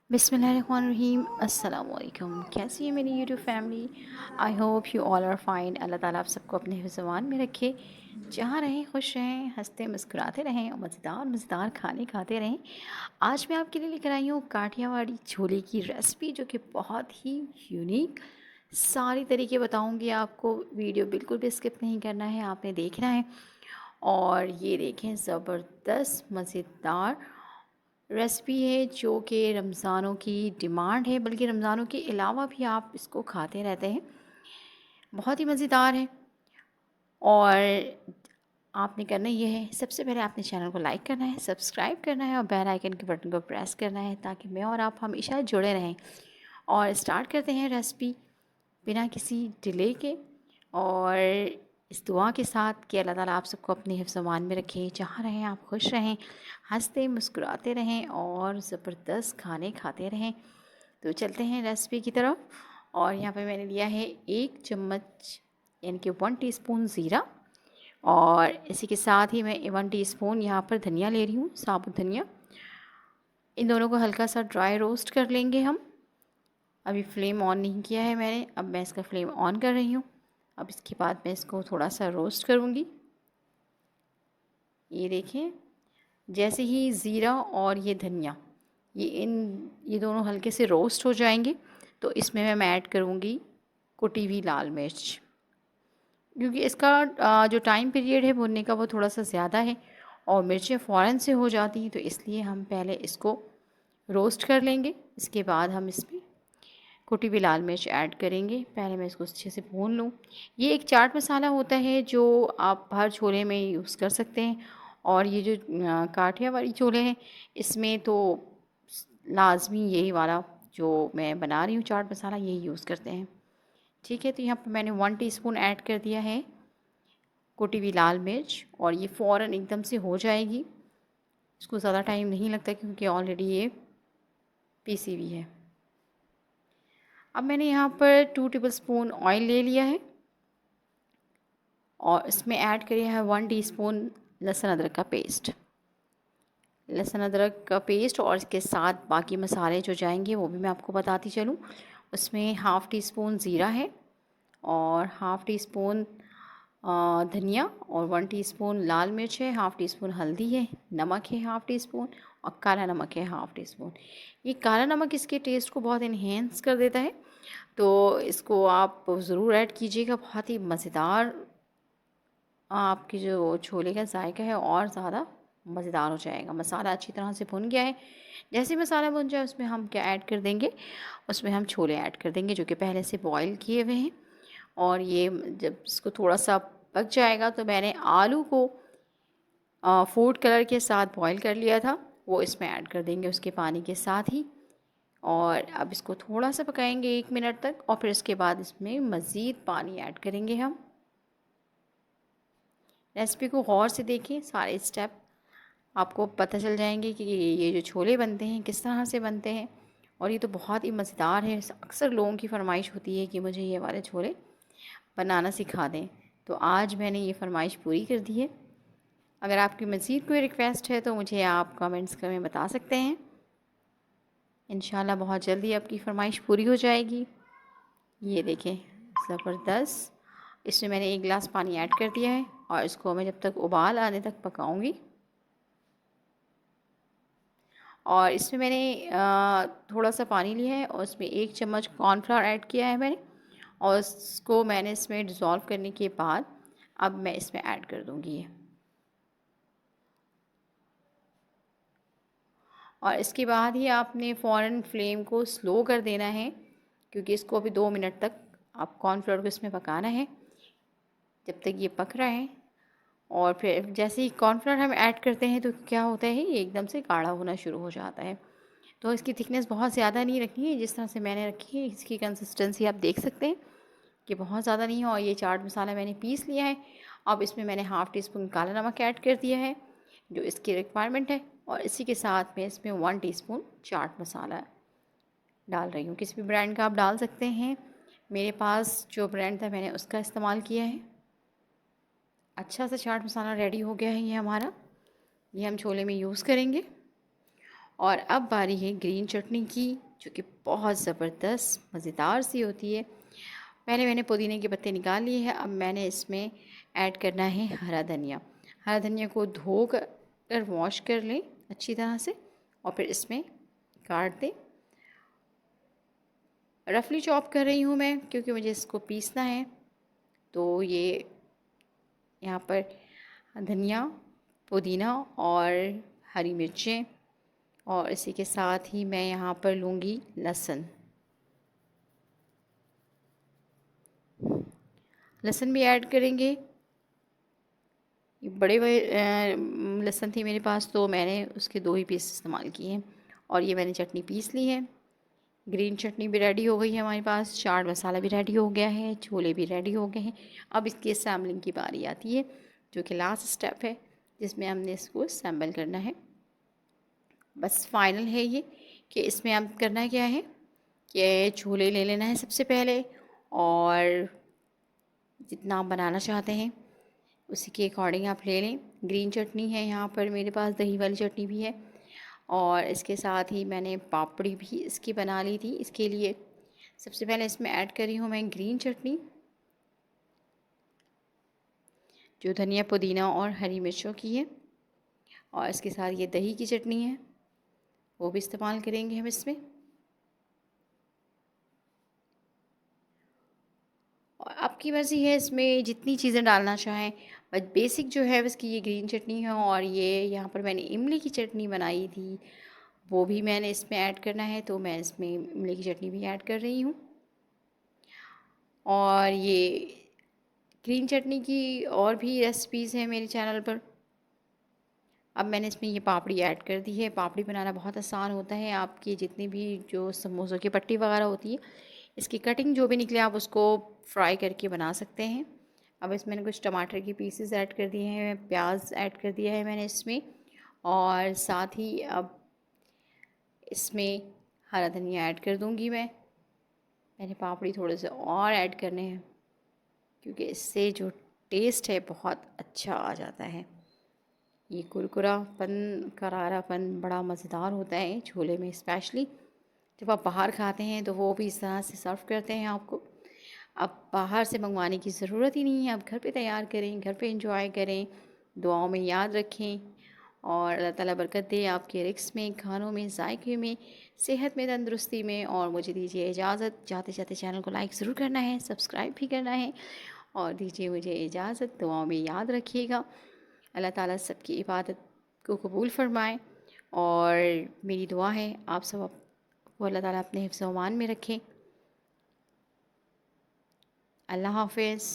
बिस्मिल्लाहिर्रहमानिर्रहीम। अस्सलाम वालेकुम। कैसी है मेरी YouTube family? I hope you all are fine. Allah ताला आप सबको अपने हिफ्ज़-ए-मान में रखे, जहाँ रहें खुश रहें, हंसते मुस्कुराते रहें और मज़ेदार मज़ेदार खाने खाते रहें। आज मैं आपके लिए लेकर आई हूँ काठियावाड़ी छोले की रेसिपी, जो कि बहुत ही यूनिक, सारी तरीके बताऊँगी आपको। वीडियो बिल्कुल भी स्किप नहीं करना है, आपने देखना है। और ये देखें, ज़बरदस्त मज़ेदार रेसिपी है जो कि रमज़ानों की डिमांड है, बल्कि रमज़ानों के अलावा भी आप इसको खाते रहते हैं। बहुत ही मज़ेदार है। और आपने करना ये है, सबसे पहले आपने चैनल को लाइक करना है, सब्सक्राइब करना है और बेल आइकन के बटन को प्रेस करना है, ताकि मैं और आप हमेशा जुड़े रहें। और स्टार्ट करते हैं रेसिपी बिना किसी डिले के, और इस दुआ के साथ कि अल्लाह ताला आप सबको अपने हिफ्ज़-ए-मान में रखे, जहाँ रहें आप खुश रहें, हंसते मुस्कुराते रहें और ज़बरदस्त खाने खाते रहें। तो चलते हैं रेसिपी की तरफ। और यहाँ पे मैंने लिया है 1 चम्मच, यानी कि 1 टीस्पून ज़ीरा। और इसी के साथ ही मैं 1 टीस्पून यहाँ पर धनिया ले रही हूँ, साबुत धनिया। इन दोनों को हल्का सा ड्राई रोस्ट कर लेंगे हम। अभी फ्लेम ऑन नहीं किया है मैंने, अब मैं इसका फ्लेम ऑन कर रही हूँ। अब इसके बाद मैं इसको थोड़ा सा रोस्ट करूँगी। ये देखें, जैसे ही ज़ीरा और ये धनिया, ये दोनों हल्के से रोस्ट हो जाएंगे, तो इसमें मैं ऐड करूँगी कुटी हुई लाल मिर्च। क्योंकि इसका जो टाइम पीरियड है भुनने का, वो थोड़ा सा ज़्यादा है और मिर्चें फ़ौरन से हो जाती हैं, तो इसलिए हम पहले इसको रोस्ट कर लेंगे। इसके बाद हम इसमें कुटी हुई लाल मिर्च ऐड करेंगे। पहले मैं इसको अच्छे से भून लूँ। ये एक चाट मसाला होता है जो आप हर छोले में यूज़ कर सकते हैं। और ये जो काठियावाड़ी छोले हैं, इसमें तो लाजमी यही वाला जो मैं बना रही हूँ चाट मसाला, यही यूज़ करते हैं। ठीक है, तो यहाँ पर मैंने 1 टीस्पून ऐड कर दिया है कुटी हुई लाल मिर्च, और ये फ़ौरन एकदम से हो जाएगी। इसको ज़्यादा टाइम नहीं लगता, क्योंकि ऑलरेडी ये पीसी हुई है। अब मैंने यहाँ पर 2 टेबलस्पून ऑयल ले लिया है और इसमें ऐड किया है 1 टीस्पून लहसुन अदरक का पेस्ट। लहसुन अदरक का पेस्ट और इसके साथ बाकी मसाले जो जाएंगे वो भी मैं आपको बताती चलूँ। उसमें हाफ़ टी स्पून ज़ीरा है, और हाफ़ टी स्पून धनिया, और 1 टीस्पून लाल मिर्च है, हाफ़ टी स्पून हल्दी है, नमक है हाफ़ टी स्पून, और काला नमक है हाफ़ टी स्पून। ये काला नमक इसके टेस्ट को बहुत इन्हेंस कर देता है, तो इसको आप ज़रूर ऐड कीजिएगा। बहुत ही मज़ेदार आपकी जो छोले का जायका है और ज़्यादा मज़ेदार हो जाएगा। मसाला अच्छी तरह से भुन गया है। जैसे ही मसाला भुन जाए, उसमें हम क्या ऐड कर देंगे, उसमें हम छोले ऐड कर देंगे जो कि पहले से बॉईल किए हुए हैं। और ये जब इसको थोड़ा सा पक जाएगा, तो मैंने आलू को फूड कलर के साथ बॉईल कर लिया था, वो इसमें ऐड कर देंगे उसके पानी के साथ ही। और अब इसको थोड़ा सा पकाएंगे 1 मिनट तक, और फिर इसके बाद इसमें मज़ीद पानी ऐड करेंगे हम। रेसिपी को गौर से देखें, सारे स्टेप आपको पता चल जाएंगे कि ये जो छोले बनते हैं किस तरह से बनते हैं। और ये तो बहुत ही मज़ेदार है। अक्सर लोगों की फरमाइश होती है कि मुझे ये वाले छोले बनाना सिखा दें, तो आज मैंने ये फरमाइश पूरी कर दी है। अगर आपकी मज़ीद कोई रिक्वेस्ट है तो मुझे आप कमेंट्स में बता सकते हैं। इंशाल्लाह बहुत जल्दी आपकी फरमाइश पूरी हो जाएगी। ये देखें, ज़बरदस्त। इसमें मैंने 1 गिलास पानी ऐड कर दिया है, और इसको मैं जब तक उबाल आने तक पकाऊंगी। और इसमें मैंने थोड़ा सा पानी लिया है, और उसमें 1 चम्मच कॉर्नफ्लावर ऐड किया है मैंने, और इसको मैंने इसमें डिज़ोल्व करने के बाद अब मैं इसमें ऐड कर दूँगी ये। और इसके बाद ही आपने फ़ौरन फ्लेम को स्लो कर देना है, क्योंकि इसको अभी 2 मिनट तक आप कॉर्नफ्लोर को इसमें पकाना है, जब तक ये पक रहा है। और फिर जैसे ही कॉर्नफ्लोर हम ऐड करते हैं, तो क्या होता है, ये एकदम से गाढ़ा होना शुरू हो जाता है। तो इसकी थिकनेस बहुत ज़्यादा नहीं रखनी है, जिस तरह से मैंने रखी है। इसकी कंसिस्टेंसी आप देख सकते हैं कि बहुत ज़्यादा नहीं है। और ये चाट मसाला मैंने पीस लिया है। अब इसमें मैंने हाफ़ टी स्पून काला नमक ऐड कर दिया है, जो इसकी रिक्वायरमेंट है। और इसी के साथ में इसमें 1 टीस्पून चाट मसाला डाल रही हूँ। किसी भी ब्रांड का आप डाल सकते हैं। मेरे पास जो ब्रांड था, मैंने उसका इस्तेमाल किया है। अच्छा सा चाट मसाला रेडी हो गया है ये हमारा। ये हम छोले में यूज़ करेंगे। और अब बारी है ग्रीन चटनी की, जो कि बहुत ज़बरदस्त मज़ेदार सी होती है। पहले मैंने पुदीने के पत्ते निकाल लिए हैं। अब मैंने इसमें ऐड करना है हरा धनिया। हरा धनिया को धो कर वॉश कर लें अच्छी तरह से और फिर इसमें काट दें। रफली चॉप कर रही हूँ मैं, क्योंकि मुझे इसको पीसना है। तो ये यहाँ पर धनिया, पुदीना और हरी मिर्चें, और इसी के साथ ही मैं यहाँ पर लूँगी लहसुन। लहसुन भी ऐड करेंगे। ये बड़े बड़े लहसुन थे मेरे पास, तो मैंने उसके 2 ही पीस इस्तेमाल किए हैं। और ये मैंने चटनी पीस ली है। ग्रीन चटनी भी रेडी हो गई है हमारे पास, चाट मसाला भी रेडी हो गया है, छोले भी रेडी हो गए हैं। अब इसकी असेंबलिंग की बारी आती है, जो कि लास्ट स्टेप है, जिसमें हमने इसको असेंबल करना है। बस फाइनल है ये, कि इसमें अब करना क्या है कि छोले ले लेना है सबसे पहले, और जितना आप बनाना चाहते हैं उसी के अकॉर्डिंग आप ले लें। ग्रीन चटनी है यहाँ पर मेरे पास, दही वाली चटनी भी है, और इसके साथ ही मैंने पापड़ी भी इसकी बना ली थी। इसके लिए सबसे पहले इसमें ऐड करी हूँ मैं ग्रीन चटनी, जो धनिया, पुदीना और हरी मिर्चों की है, और इसके साथ ये दही की चटनी है, वो भी इस्तेमाल करेंगे हम इसमें। और आपकी मर्ज़ी है इसमें जितनी चीज़ें डालना चाहें, बट बेसिक जो है उसकी ये ग्रीन चटनी है। और ये यहाँ पर मैंने इमली की चटनी बनाई थी, वो भी मैंने इसमें ऐड करना है, तो मैं इसमें इमली की चटनी भी ऐड कर रही हूँ। और ये ग्रीन चटनी की और भी रेसिपीज़ हैं मेरे चैनल पर। अब मैंने इसमें ये पापड़ी ऐड कर दी है। पापड़ी बनाना बहुत आसान होता है। आपकी जितनी भी जो समोसों की पट्टी वगैरह होती है, इसकी कटिंग जो भी निकले आप उसको फ्राई करके बना सकते हैं। अब इसमें मैंने कुछ टमाटर के पीसेस ऐड कर दिए हैं, प्याज ऐड कर दिया है मैंने इसमें, और साथ ही अब इसमें हरा धनिया ऐड कर दूँगी मैं। मैंने पापड़ी थोड़े से और ऐड करने हैं, क्योंकि इससे जो टेस्ट है बहुत अच्छा आ जाता है। ये कुरकुरापन, करारापन बड़ा मज़ेदार होता है छोले में, स्पेशली जब आप बाहर खाते हैं तो वो भी इस तरह से सर्व करते हैं आपको। अब बाहर से मंगवाने की ज़रूरत ही नहीं है, आप घर पे तैयार करें, घर पे एंजॉय करें। दुआओं में याद रखें, और अल्लाह ताला बरकत दे आपके रिस्क में, खानों में, जायके में, सेहत में, तंदुरुस्ती में। और मुझे दीजिए इजाज़त, जाते जाते चैनल को लाइक ज़रूर करना है, सब्सक्राइब भी करना है, और दीजिए मुझे इजाज़त। दुआओं में याद रखिएगा। अल्लाह ताला सबकी इबादत को कबूल फ़रमाए, और मेरी दुआ है आप सब को अल्लाह ताला अपने हिफ्ज़-ओ-अमान में रखें। अल्लाह हाफ़िज़।